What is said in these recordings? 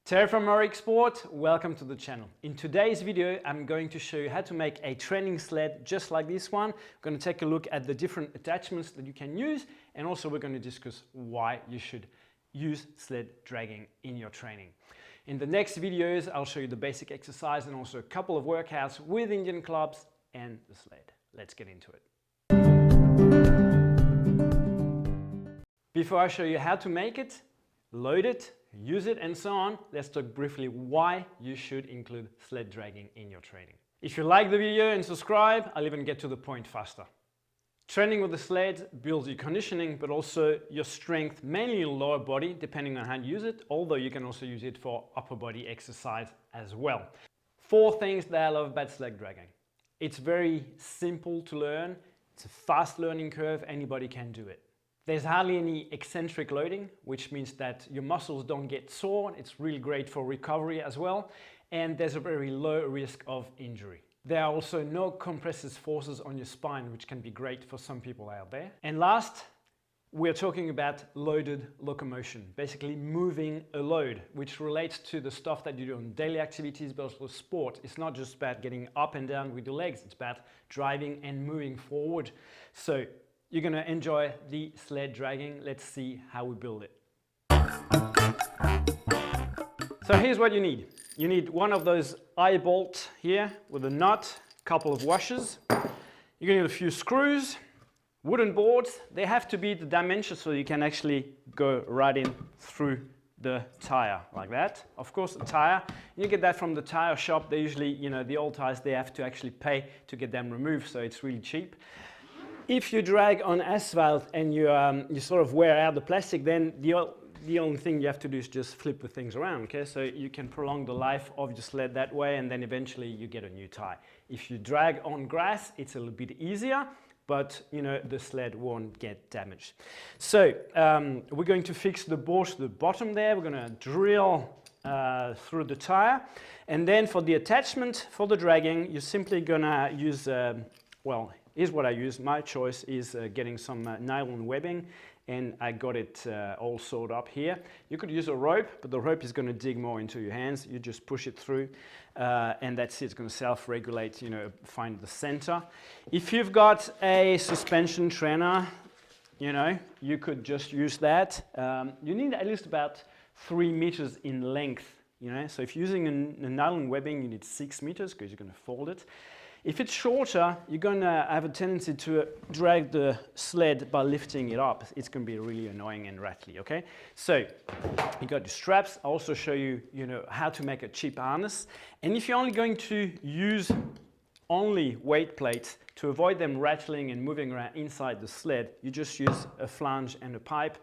Terry from ROKP Sport, welcome to the channel. In today's video, I'm going to show you how to make a training sled just like this one. We're going to take a look at the different attachments that you can use, and also we're going to discuss why you should use sled dragging in your training. In the next videos, I'll show you the basic exercise and also a couple of workouts with Indian clubs and the sled. Let's get into it. Before I show you how to make it, load it, use it and so on, let's talk briefly why you should include sled dragging in your training. If you like the video and subscribe, I'll even get to the point faster. Training with the sled builds your conditioning, but also your strength, mainly in lower body, depending on how you use it, although you can also use it for upper body exercise as well. 4 things that I love about sled dragging. It's very simple to learn. It's a fast learning curve. Anybody can do it. There's hardly any eccentric loading, which means that your muscles don't get sore. It's really great for recovery as well. And there's a very low risk of injury. There are also no compressive forces on your spine, which can be great for some people out there. And last, we're talking about loaded locomotion, basically moving a load, which relates to the stuff that you do on daily activities, but also sport. It's not just about getting up and down with your legs. It's about driving and moving forward. So you're going to enjoy the sled dragging. Let's see how we build it. So here's what you need. You need one of those eye bolts here with a nut, a couple of washers. You're going to need a few screws, wooden boards. They have to be the dimensions so you can actually go right in through the tire like that. Of course, a tire, you get that from the tire shop. They usually, the old tires, they have to actually pay to get them removed, so it's really cheap. If you drag on asphalt and you sort of wear out the plastic, then the only thing you have to do is just flip the things around, okay? So you can prolong the life of your sled that way, and then eventually you get a new tire. If you drag on grass, it's a little bit easier, but the sled won't get damaged. So we're going to fix the board to the bottom there. We're going to drill through the tire, and then for the attachment for the dragging, you're simply going to use, here's what I use. My choice is getting some nylon webbing, and I got it all sewed up here. You could use a rope, but the rope is going to dig more into your hands. You just push it through, and that's it. It's going to self-regulate, find the center. If you've got a suspension trainer, you could just use that. You need at least about 3 meters in length, So if you're using a nylon webbing, you need 6 meters because you're going to fold it. If it's shorter, you're going to have a tendency to drag the sled by lifting it up. It's going to be really annoying and rattly, okay? So you got your straps. I'll also show you, how to make a cheap harness. And if you're only going to use only weight plates to avoid them rattling and moving around inside the sled, you just use a flange and a pipe.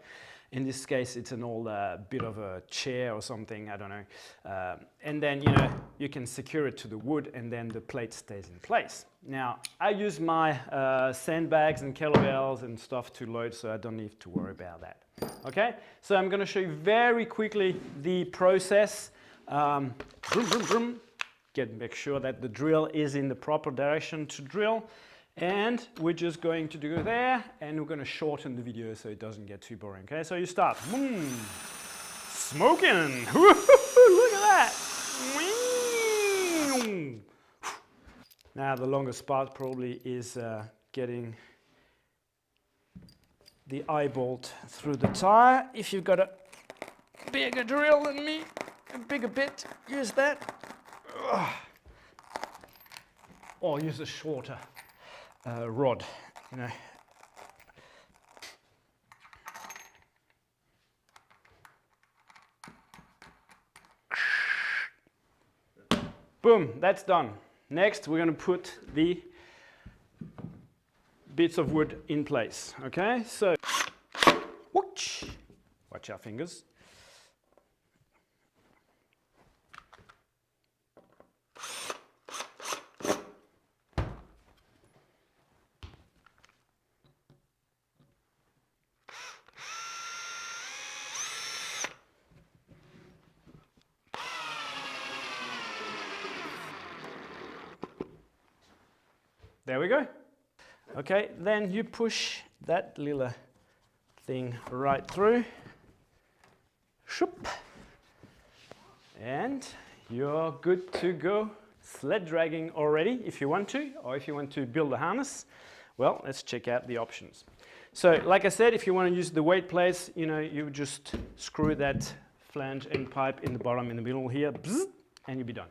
In this case, it's an old bit of a chair or something, I don't know. And then, you can secure it to the wood, and then the plate stays in place. Now, I use my sandbags and kettlebells and stuff to load, so I don't need to worry about that. Okay? So I'm going to show you very quickly the process. Make sure that the drill is in the proper direction to drill. And we're just going to do there, and we're going to shorten the video so it doesn't get too boring. Okay, so you start. Smoking! Look at that! Now the longest part probably is getting the eye bolt through the tire. If you've got a bigger drill than me, a bigger bit, use that. Or use a shorter rod, Boom, that's done. Next, we're going to put the bits of wood in place, okay? So, watch our fingers. There we go. Okay, then you push that little thing right through. Shoop. And you're good to go sled dragging already if you want to, or if you want to build a harness. Well, let's check out the options. So like I said, if you want to use the weight plates, you just screw that flange end pipe in the bottom, in the middle here, bzz, and you'll be done.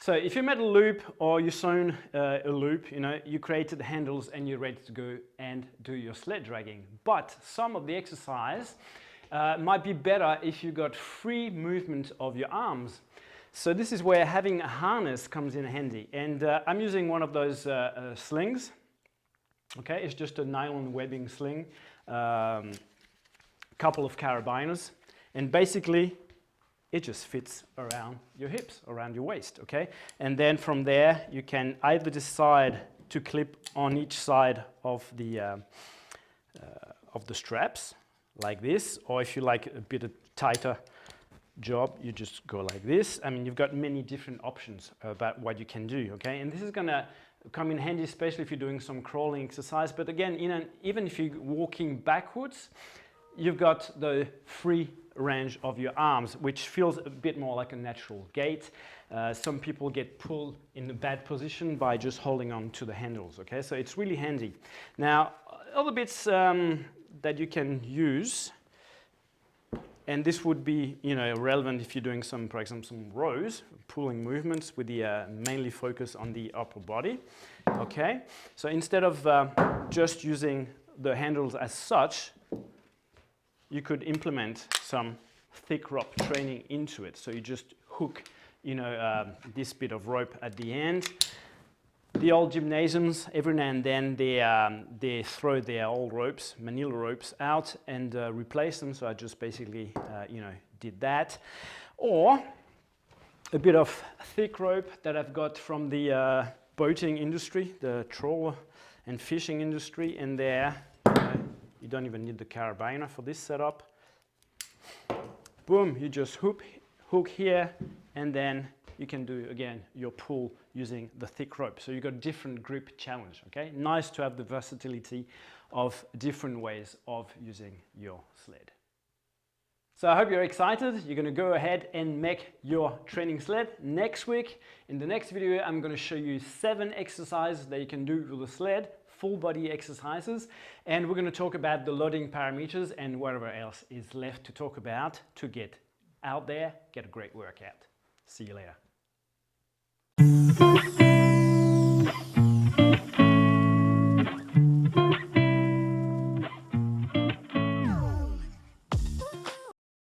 So if you made a loop or you sewn a loop, you created the handles and you're ready to go and do your sled dragging. But some of the exercise might be better if you got free movement of your arms. So this is where having a harness comes in handy. And I'm using one of those slings. Okay, it's just a nylon webbing sling, couple of carabiners, and basically it just fits around your hips, around your waist, okay? And then from there you can either decide to clip on each side of the straps like this, or if you like a bit of tighter job, you just go like this. I mean, you've got many different options about what you can do, okay? And this is gonna come in handy, especially if you're doing some crawling exercise. But again, even if you're walking backwards, you've got the free range of your arms, which feels a bit more like a natural gait. Some people get pulled in a bad position by just holding on to the handles, okay? So it's really handy. Now, other bits that you can use, and this would be, relevant if you're doing some, for example, some rows, pulling movements with the mainly focus on the upper body. Okay, so instead of just using the handles as such, you could implement some thick rope training into it. So you just hook, this bit of rope at the end. The old gymnasiums, every now and then, they throw their old ropes, manila ropes, out and replace them. So I just basically, did that. Or a bit of thick rope that I've got from the boating industry, the trawler and fishing industry. And there, you don't even need the carabiner for this setup. Boom, you just hook here, and then you can do, again, your pull using the thick rope. So you've got different grip challenge, okay? Nice to have the versatility of different ways of using your sled. So I hope you're excited. You're gonna go ahead and make your training sled. Next week, in the next video, I'm gonna show you 7 exercises that you can do with the sled, full body exercises, and we're gonna talk about the loading parameters and whatever else is left to talk about to get out there, get a great workout. See you later.